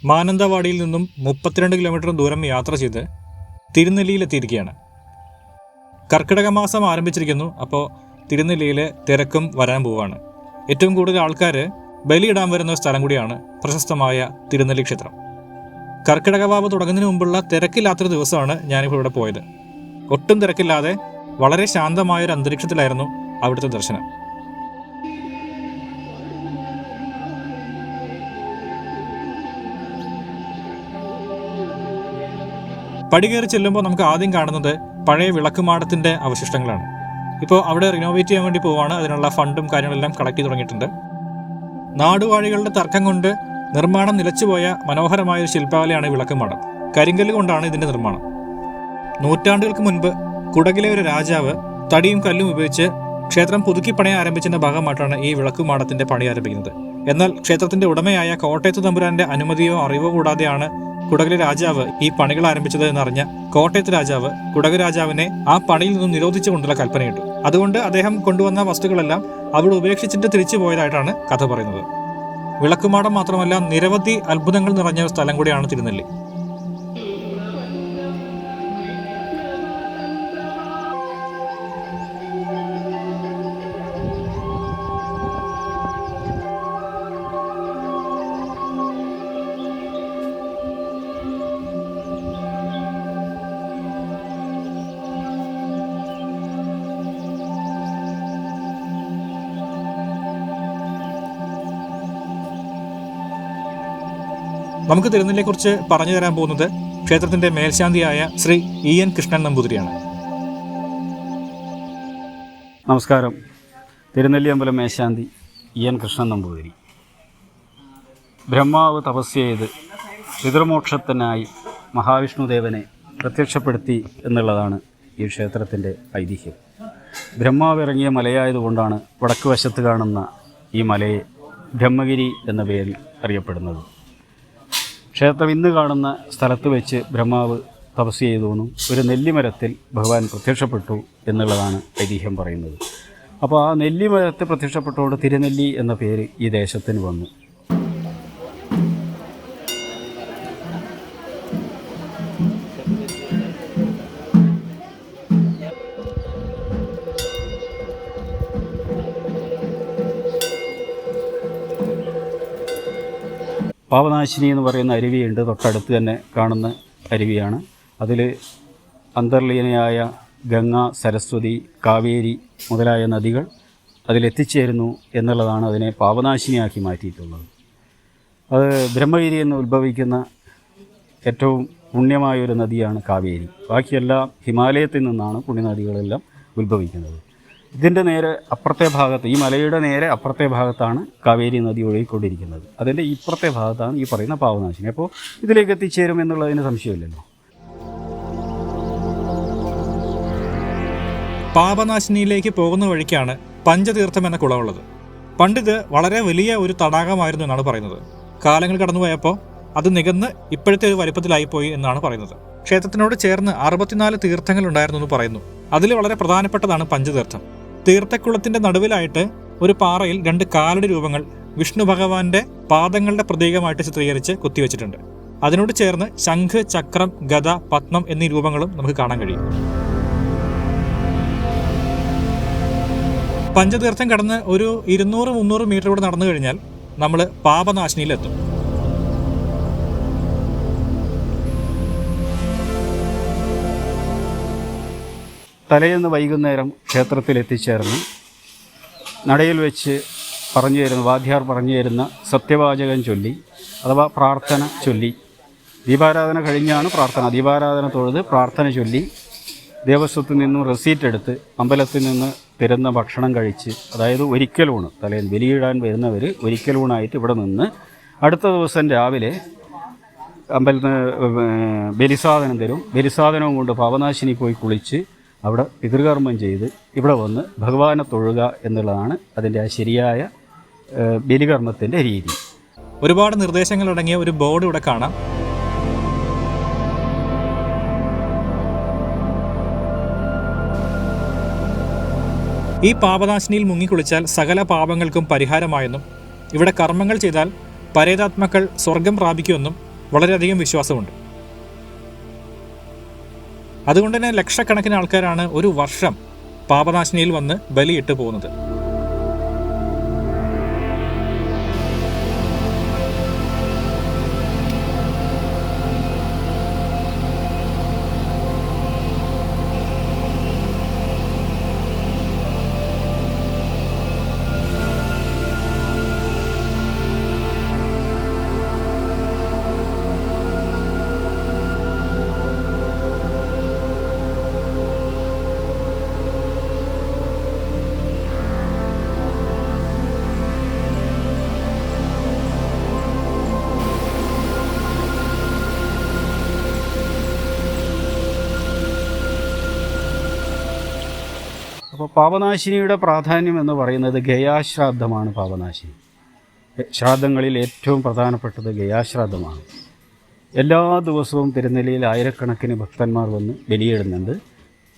മാനന്തവാടിയിൽ നിന്നും 32 കിലോമീറ്റർ ദൂരം യാത്ര ചെയ്ത് തിരുനെല്ലിയിലെത്തിയിരിക്കുകയാണ്. കർക്കിടക മാസം ആരംഭിച്ചിരിക്കുന്നു. അപ്പോൾ തിരുനെല്ലിയിൽ തിരക്കും വരാൻ പോവുകയാണ്. ഏറ്റവും കൂടുതൽ ആൾക്കാർ ബലിയിടാൻ വരുന്ന സ്ഥലം കൂടിയാണ് പ്രശസ്തമായ തിരുനെല്ലി ക്ഷേത്രം. കർക്കിടക വാവ് തുടങ്ങുന്നതിന് മുമ്പുള്ള തിരക്കില്ലാത്തൊരു ദിവസമാണ് ഞാനിപ്പോൾ ഇവിടെ പോയത്. ഒട്ടും തിരക്കില്ലാതെ വളരെ ശാന്തമായൊരു അന്തരീക്ഷത്തിലായിരുന്നു അവിടുത്തെ ദർശനം. പടികേറി ചെല്ലുമ്പോൾ നമുക്ക് ആദ്യം കാണുന്നത് പഴയ വിളക്കുമാടത്തിൻ്റെ അവശിഷ്ടങ്ങളാണ്. ഇപ്പോൾ അവിടെ റിനോവേറ്റ് ചെയ്യാൻ വേണ്ടി പോവുകയാണ്. അതിനുള്ള ഫണ്ടും കാര്യങ്ങളെല്ലാം കളക്ട് ചെയ്ത് തുടങ്ങിയിട്ടുണ്ട്. നാടുവാഴികളുടെ തർക്കം കൊണ്ട് നിർമ്മാണം നിലച്ചുപോയ മനോഹരമായ ഒരു ശില്പകലയാണ് വിളക്കുമാടം. കരിങ്കല്ല് കൊണ്ടാണ് ഇതിൻ്റെ നിർമ്മാണം. നൂറ്റാണ്ടുകൾക്ക് മുൻപ് കുടകിലെ ഒരു രാജാവ് തടിയും കല്ലും ഉപയോഗിച്ച് ക്ഷേത്രം പുതുക്കി പണിയാൻ ആരംഭിച്ചതിൻ്റെ ഭാഗമായിട്ടാണ് ഈ വിളക്കുമാടത്തിൻ്റെ പണി ആരംഭിക്കുന്നത്. എന്നാൽ ക്ഷേത്രത്തിൻ്റെ ഉടമയായ കോട്ടയത്ത് തമ്പുരാന്റെ അനുമതിയോ അറിവോ കൂടാതെയാണ് കുടകിലെ രാജാവ് ഈ പണികൾ ആരംഭിച്ചത് എന്നറിഞ്ഞ കോട്ടയത്ത് രാജാവ് കുടക് രാജാവിനെ ആ പണിയിൽ നിന്നും നിരോധിച്ചുകൊണ്ടുള്ള കൽപ്പനയിട്ടു. അതുകൊണ്ട് അദ്ദേഹം കൊണ്ടുവന്ന വസ്തുക്കളെല്ലാം അവിടെ ഉപേക്ഷിച്ചിട്ട് തിരിച്ചു പോയതായിട്ടാണ് കഥ പറയുന്നത്. വിളക്കുമാടം മാത്രമല്ല, നിരവധി അത്ഭുതങ്ങൾ നിറഞ്ഞ ഒരു സ്ഥലം കൂടിയാണ് തിരുനെല്ലി. നമുക്ക് തിരുനെല്ലിയെക്കുറിച്ച് പറഞ്ഞു തരാൻ പോകുന്നത് ക്ഷേത്രത്തിന്റെ മേൽശാന്തിയായ ശ്രീ EN കൃഷ്ണൻ നമ്പൂതിരിയാണ്. നമസ്കാരം. തിരുനെല്ലി അമ്പലം മേൽശാന്തി EN കൃഷ്ണൻ നമ്പൂതിരി. ബ്രഹ്മാവ് തപസ് ചെയ്ത് പിതൃമോക്ഷത്തിനായി മഹാവിഷ്ണുദേവനെ പ്രത്യക്ഷപ്പെടുത്തി എന്നുള്ളതാണ് ഈ ക്ഷേത്രത്തിൻ്റെ ഐതിഹ്യം. ബ്രഹ്മാവ് ഇറങ്ങിയ മലയായതുകൊണ്ടാണ് വടക്ക് വശത്ത് കാണുന്ന ഈ മലയെ ബ്രഹ്മഗിരി എന്ന പേരിൽ അറിയപ്പെടുന്നത്. ക്ഷേത്രം ഇന്ന് കാണുന്ന സ്ഥലത്ത് വെച്ച് ബ്രഹ്മാവ് തപസ് ചെയ്തുവെന്നും ഒരു നെല്ലിമരത്തിൽ ഭഗവാൻ പ്രത്യക്ഷപ്പെട്ടു എന്നുള്ളതാണ് ഐതിഹ്യം പറയുന്നത്. അപ്പോൾ ആ നെല്ലിമരത്തിൽ പ്രത്യക്ഷപ്പെട്ടുകൊണ്ട് തിരുനെല്ലി എന്ന പേര് ഈ ദേശത്തിന് വന്നു. പാപനാശിനി എന്ന് പറയുന്ന അരുവിയുണ്ട്. തൊട്ടടുത്ത് തന്നെ കാണുന്ന അരുവിയാണ്. അതിൽ അന്തർലീനയായ ഗംഗ, സരസ്വതി, കാവേരി മുതലായ നദികൾ അതിലെത്തിച്ചേരുന്നു എന്നുള്ളതാണ് അതിനെ പാപനാശിനിയാക്കി മാറ്റിയിട്ടുള്ളത്. അത് ബ്രഹ്മഗിരി എന്ന് ഉത്ഭവിക്കുന്ന ഏറ്റവും പുണ്യമായൊരു നദിയാണ് കാവേരി. ബാക്കിയെല്ലാം ഹിമാലയത്തിൽ നിന്നാണ് പുണ്യനദികളെല്ലാം ഉത്ഭവിക്കുന്നത്. ഇതിൻ്റെ നേരെ അപ്പുറത്തെ ഭാഗത്ത്, ഈ മലയുടെ നേരെ അപ്പുറത്തെ ഭാഗത്താണ് കാവേരി നദി ഒഴുകിക്കൊണ്ടിരിക്കുന്നത്. അതിൻ്റെ ഇപ്പുറത്തെ ഭാഗത്താണ് ഈ പറയുന്ന പാപനാശിനി. അപ്പോൾ ഇതിലേക്ക് എത്തിച്ചേരും എന്നുള്ളതിന് സംശയമില്ലല്ലോ. പാപനാശിനിയിലേക്ക് പോകുന്ന വഴിക്കാണ് പഞ്ചതീർത്ഥം എന്ന കുളമുള്ളത്. പണ്ടിത് വളരെ വലിയ ഒരു തടാകമായിരുന്നു എന്നാണ് പറയുന്നത്. കാലങ്ങൾ കടന്നുപോയപ്പോൾ അത് നികന്ന് ഇപ്പോഴത്തെ ഒരു വലിപ്പത്തിലായിപ്പോയി എന്നാണ് പറയുന്നത്. ക്ഷേത്രത്തിനോട് ചേർന്ന് 64 തീർത്ഥങ്ങൾ ഉണ്ടായിരുന്നു എന്ന് പറയുന്നു. അതിൽ വളരെ പ്രധാനപ്പെട്ടതാണ് പഞ്ചതീർത്ഥം. തീർത്ഥക്കുളത്തിന്റെ നടുവിലായിട്ട് ഒരു പാറയിൽ 2 കാലടി രൂപങ്ങൾ വിഷ്ണു ഭഗവാന്റെ പാദങ്ങളുടെ പ്രതീകമായിട്ട് ചിത്രീകരിച്ച് കുത്തിവെച്ചിട്ടുണ്ട്. അതിനോട് ചേർന്ന് ശംഖ്, ചക്രം, ഗദ, പത്മം എന്നീ രൂപങ്ങളും നമുക്ക് കാണാൻ കഴിയും. പഞ്ചതീർത്ഥം കടന്ന് ഒരു 200-300 മീറ്റർ കൂടെ നടന്നു കഴിഞ്ഞാൽ നമ്മൾ പാപനാശിനിയിലെത്തും. തലേന്ന് വൈകുന്നേരം ക്ഷേത്രത്തിൽ എത്തിച്ചേർന്ന് നടയിൽ വെച്ച് പറഞ്ഞു തരുന്ന വാദ്യാർ പറഞ്ഞു തരുന്ന സത്യവാചകം ചൊല്ലി അഥവാ പ്രാർത്ഥന ചൊല്ലി, ദീപാരാധന കഴിഞ്ഞാണ് പ്രാർത്ഥന. ദീപാരാധന തൊഴുത് പ്രാർത്ഥന ചൊല്ലി ദേവസ്വത്തിൽ നിന്നും റെസീറ്റ് എടുത്ത് അമ്പലത്തിൽ നിന്ന് തരുന്ന ഭക്ഷണം കഴിച്ച്, അതായത് ഒരിക്കലൂണ്, തലേന്ന് ബലിയിടാൻ വരുന്നവർ ഒരിക്കലൂണായിട്ട് ഇവിടെ നിന്ന് അടുത്ത ദിവസം രാവിലെ അമ്പലത്തിന് ബലിസാധനം തരും. ബലിസാധനവും കൊണ്ട് പാപനാശിനി പോയി കുളിച്ച് അവിടെ പിതൃകർമ്മം ചെയ്ത് ഇവിടെ വന്ന് ഭഗവാനെ തൊഴുക എന്നുള്ളതാണ് അതിൻ്റെ ആ ശരിയായ ബലികർമ്മത്തിൻ്റെ രീതി. ഒരുപാട് നിർദ്ദേശങ്ങളടങ്ങിയ ഒരു ബോർഡ് ഇവിടെ കാണാം. ഈ പാപനാശിനിയിൽ മുങ്ങിക്കുളിച്ചാൽ സകല പാപങ്ങൾക്കും പരിഹാരമായെന്നും ഇവിടെ കർമ്മങ്ങൾ ചെയ്താൽ പരേതാത്മാക്കൾ സ്വർഗം പ്രാപിക്കുമെന്നും വളരെയധികം വിശ്വാസമുണ്ട്. അതുകൊണ്ട് തന്നെ ലക്ഷക്കണക്കിന് ആൾക്കാരാണ് ഒരു വർഷം പാപനാശിനിയിൽ വന്ന് ബലിയിട്ട് പോകുന്നത്. അപ്പോൾ പാപനാശിനിയുടെ പ്രാധാന്യം എന്ന് പറയുന്നത് ഗയാശ്രാദ്ധമാണ്. പാപനാശിനി ശ്രാദ്ധങ്ങളിൽ ഏറ്റവും പ്രധാനപ്പെട്ടത് ഗയാശ്രാദ്ധമാണ്. എല്ലാ ദിവസവും തിരുനെല്ലിയിൽ ആയിരക്കണക്കിന് ഭക്തന്മാർ വന്ന് ബലിയിടുന്നുണ്ട്.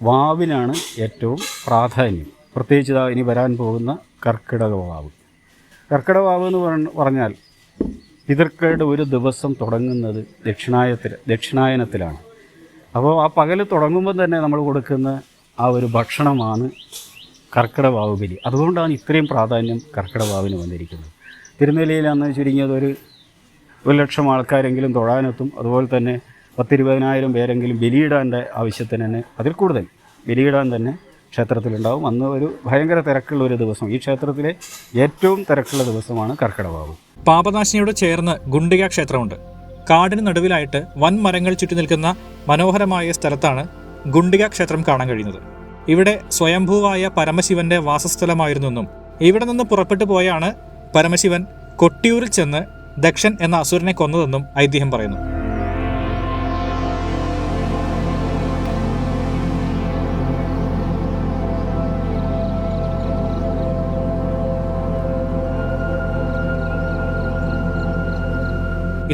വാവിനാണ് ഏറ്റവും പ്രാധാന്യം. പ്രത്യേകിച്ച് ഇനി വരാൻ പോകുന്ന കർക്കിടക വാവ്. കർക്കിടക വാവ് എന്ന് പറഞ്ഞാൽ പിതൃക്കളുടെ ഒരു ദിവസം തുടങ്ങുന്നത് ദക്ഷിണായനത്തിലാണ്. അപ്പോൾ ആ പകൽ തുടങ്ങുമ്പോൾ തന്നെ നമ്മൾ കൊടുക്കുന്ന ആ ഒരു ഭക്ഷണമാണ് കർക്കിടക വാവ് ബലി. അതുകൊണ്ടാണ് ഇത്രയും പ്രാധാന്യം കർക്കിടക വാവിന് വന്നിരിക്കുന്നത്. തിരുനെല്ലിയിൽ അന്ന് ചുരുങ്ങിയത് ഒരു 1,00,000 ആൾക്കാരെങ്കിലും തൊഴാനെത്തും. അതുപോലെ തന്നെ 10,000-20,000 പേരെങ്കിലും ബലിയിടാൻ്റെ ആവശ്യത്തിന് തന്നെ അതിൽ കൂടുതൽ ബലിയിടാൻ തന്നെ ക്ഷേത്രത്തിലുണ്ടാവും. അന്ന് ഒരു ഭയങ്കര തിരക്കുള്ള ഒരു ദിവസം, ഈ ക്ഷേത്രത്തിലെ ഏറ്റവും തിരക്കുള്ള ദിവസമാണ് കർക്കിടക വാവ്. പാപനാശിനിയോട് ചേർന്ന് ഗുണ്ടിക ക്ഷേത്രമുണ്ട്. കാടിന് നടുവിലായിട്ട് വൻ മരങ്ങൾ ചുറ്റി നിൽക്കുന്ന മനോഹരമായ സ്ഥലത്താണ് ഗുണ്ടിക ക്ഷേത്രം കാണാൻ കഴിയുന്നത്. ഇവിടെ സ്വയംഭൂവായ പരമശിവന്റെ വാസസ്ഥലമായിരുന്നെന്നും ഇവിടെ നിന്ന് പുറപ്പെട്ടു പോയാണ് പരമശിവൻ കൊട്ടിയൂരിൽ ചെന്ന് ദക്ഷൻ എന്ന അസുരനെ കൊന്നതെന്നും ഐതിഹ്യം പറയുന്നു.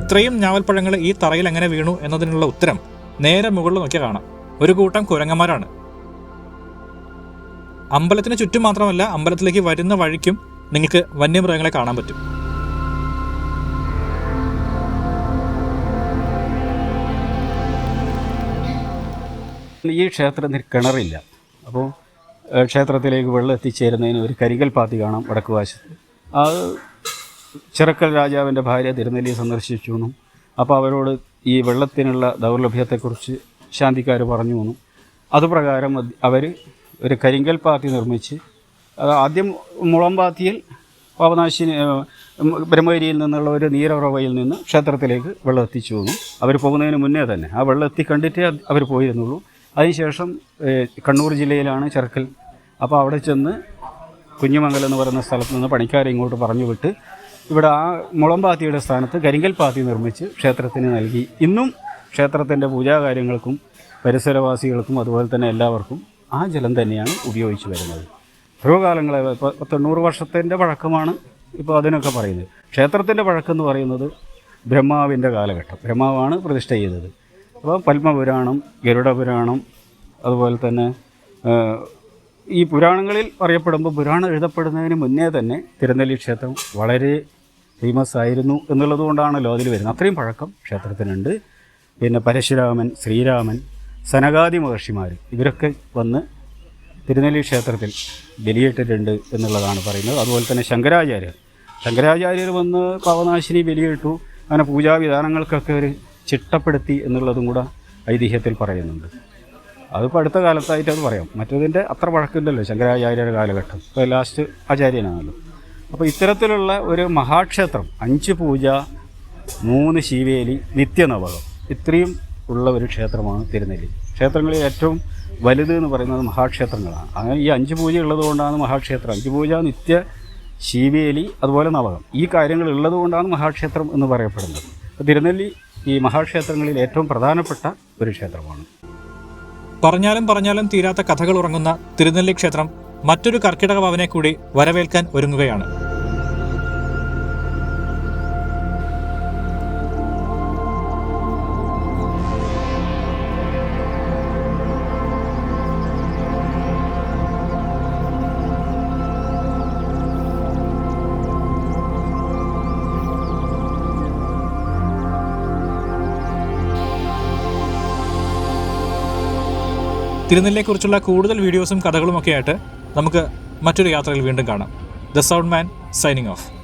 ഇത്രയും ഞാവൽപ്പഴങ്ങൾ ഈ തറയിൽ എങ്ങനെ വീണു എന്നതിനുള്ള ഉത്തരം നേരെ മുകളിൽ നോക്കിയാൽ കാണാം. ഒരു കൂട്ടം കുരങ്ങന്മാരാണ്. അമ്പലത്തിന് ചുറ്റും മാത്രമല്ല, അമ്പലത്തിലേക്ക് വരുന്ന വഴിക്കും നിങ്ങൾക്ക് വന്യമൃഗങ്ങളെ കാണാൻ പറ്റും. ഈ ക്ഷേത്രത്തിൽ കിണറില്ല. അപ്പോൾ ക്ഷേത്രത്തിലേക്ക് വെള്ളം എത്തിച്ചേരുന്നതിന് ഒരു കരിങ്കൽ പാത്തി കാണാം വടക്ക് വശത്ത്. അത് ചിറക്കൽ രാജാവിൻ്റെ ഭാര്യ തിരുനെല്ലി സന്ദർശിച്ചു എന്നും അപ്പോൾ അവരോട് ഈ വെള്ളത്തിനുള്ള ദൗർലഭ്യത്തെക്കുറിച്ച് ശാന്തിക്കാർ പറഞ്ഞു എന്നും അതുപ്രകാരം അവർ ഒരു കരിങ്കൽ പാത്തി നിർമ്മിച്ച് ആദ്യം മുളമ്പാത്തിയിൽ പാപനാശിനി ബ്രഹ്മഗിരിയിൽ നിന്നുള്ള ഒരു നീരുറവയിൽ നിന്ന് ക്ഷേത്രത്തിലേക്ക് വെള്ളം എത്തിച്ചു എന്നും അവർ പോകുന്നതിന് മുന്നേ തന്നെ ആ വെള്ളം എത്തി കണ്ടിട്ടേ അവർ പോയിരുന്നുള്ളൂ. അതിനുശേഷം കണ്ണൂർ ജില്ലയിലാണ് ചിറക്കൽ. അപ്പോൾ അവിടെ ചെന്ന് കുഞ്ഞുമംഗലം എന്ന് പറയുന്ന സ്ഥലത്ത് നിന്ന് പണിക്കാരെ ഇങ്ങോട്ട് പറഞ്ഞു വിട്ട് ഇവിടെ ആ മുളമ്പാത്തിയുടെ സ്ഥാനത്ത് കരിങ്കൽ പാത്തി നിർമ്മിച്ച് ക്ഷേത്രത്തിന് നൽകി. ഇന്നും ക്ഷേത്രത്തിൻ്റെ പൂജാകാര്യങ്ങൾക്കും പരിസരവാസികൾക്കും അതുപോലെ തന്നെ എല്ലാവർക്കും ആ ജലം തന്നെയാണ് ഉപയോഗിച്ച് വരുന്നത്. എത്രയോ കാലങ്ങളെ, ഇപ്പോൾ 90 വർഷത്തിൻ്റെ പഴക്കമാണ് ഇപ്പോൾ അതിനൊക്കെ പറയുന്നത്. ക്ഷേത്രത്തിൻ്റെ പഴക്കം എന്ന് പറയുന്നത് ബ്രഹ്മാവിൻ്റെ കാലഘട്ടം. ബ്രഹ്മാവാണ് പ്രതിഷ്ഠ ചെയ്തത്. അപ്പോൾ പത്മപുരാണം, ഗരുഡപുരാണം, അതുപോലെ തന്നെ ഈ പുരാണങ്ങളിൽ പറയപ്പെടുമ്പോൾ പുരാണം എഴുതപ്പെടുന്നതിന് മുന്നേ തന്നെ തിരുനെല്ലി ക്ഷേത്രം വളരെ ഫേമസ് ആയിരുന്നു എന്നുള്ളത് കൊണ്ടാണല്ലോ അതിൽ വരുന്നത്. അത്രയും പഴക്കം ക്ഷേത്രത്തിനുണ്ട്. പിന്നെ പരശുരാമൻ, ശ്രീരാമൻ, സനകാദി മഹർഷിമാർ ഇവരൊക്കെ വന്ന് തിരുനെല്ലി ക്ഷേത്രത്തിൽ ബലിയിട്ടിട്ടുണ്ട് എന്നുള്ളതാണ് പറയുന്നത്. അതുപോലെ തന്നെ ശങ്കരാചാര്യർ വന്ന് പാവനാശിനി ബലിയിട്ടു. അങ്ങനെ പൂജാവിധാനങ്ങൾക്കൊക്കെ ഒരു ചിട്ടപ്പെടുത്തി എന്നുള്ളതും കൂടെ ഐതിഹ്യത്തിൽ പറയുന്നുണ്ട്. അതിപ്പോൾ അടുത്ത കാലത്തായിട്ട് അത് പറയാം. മറ്റതിൻ്റെ അത്ര പഴക്കമില്ലല്ലോ ശങ്കരാചാര്യരുടെ കാലഘട്ടം. ഇപ്പോൾ ലാസ്റ്റ് ആചാര്യനാണല്ലോ. അപ്പോൾ ഇത്തരത്തിലുള്ള ഒരു മഹാക്ഷേത്രം, 5 പൂജ, 3 ശീവേലി, നിത്യനവകം, ഇത്രയും ഉള്ള ഒരു ക്ഷേത്രമാണ് തിരുനെല്ലി. ക്ഷേത്രങ്ങളിൽ ഏറ്റവും വലുത് എന്ന് പറയുന്നത് മഹാക്ഷേത്രങ്ങളാണ്. അങ്ങനെ ഈ 5 പൂജ ഉള്ളതുകൊണ്ടാണ് മഹാക്ഷേത്രം. 5 പൂജ, നിത്യ ശീവേലി, അതുപോലെ നവകം, ഈ കാര്യങ്ങൾ ഉള്ളതുകൊണ്ടാണ് മഹാക്ഷേത്രം എന്ന് പറയപ്പെടുന്നത്. അപ്പോൾ തിരുനെല്ലി ഈ മഹാക്ഷേത്രങ്ങളിൽ ഏറ്റവും പ്രധാനപ്പെട്ട ഒരു ക്ഷേത്രമാണ്. പറഞ്ഞാലും തീരാത്ത കഥകൾ ഉറങ്ങുന്ന തിരുനെല്ലി ക്ഷേത്രം മറ്റൊരു കർക്കിടക വാവിനെ കൂടി വരവേൽക്കാൻ ഒരുങ്ങുകയാണ്. തിരുനെല്ലിയെക്കുറിച്ചുള്ള കൂടുതൽ വീഡിയോസും കഥകളുമൊക്കെ ആയിട്ട് നമുക്ക് മറ്റൊരു യാത്രയിൽ വീണ്ടും കാണാം. The sound man signing off.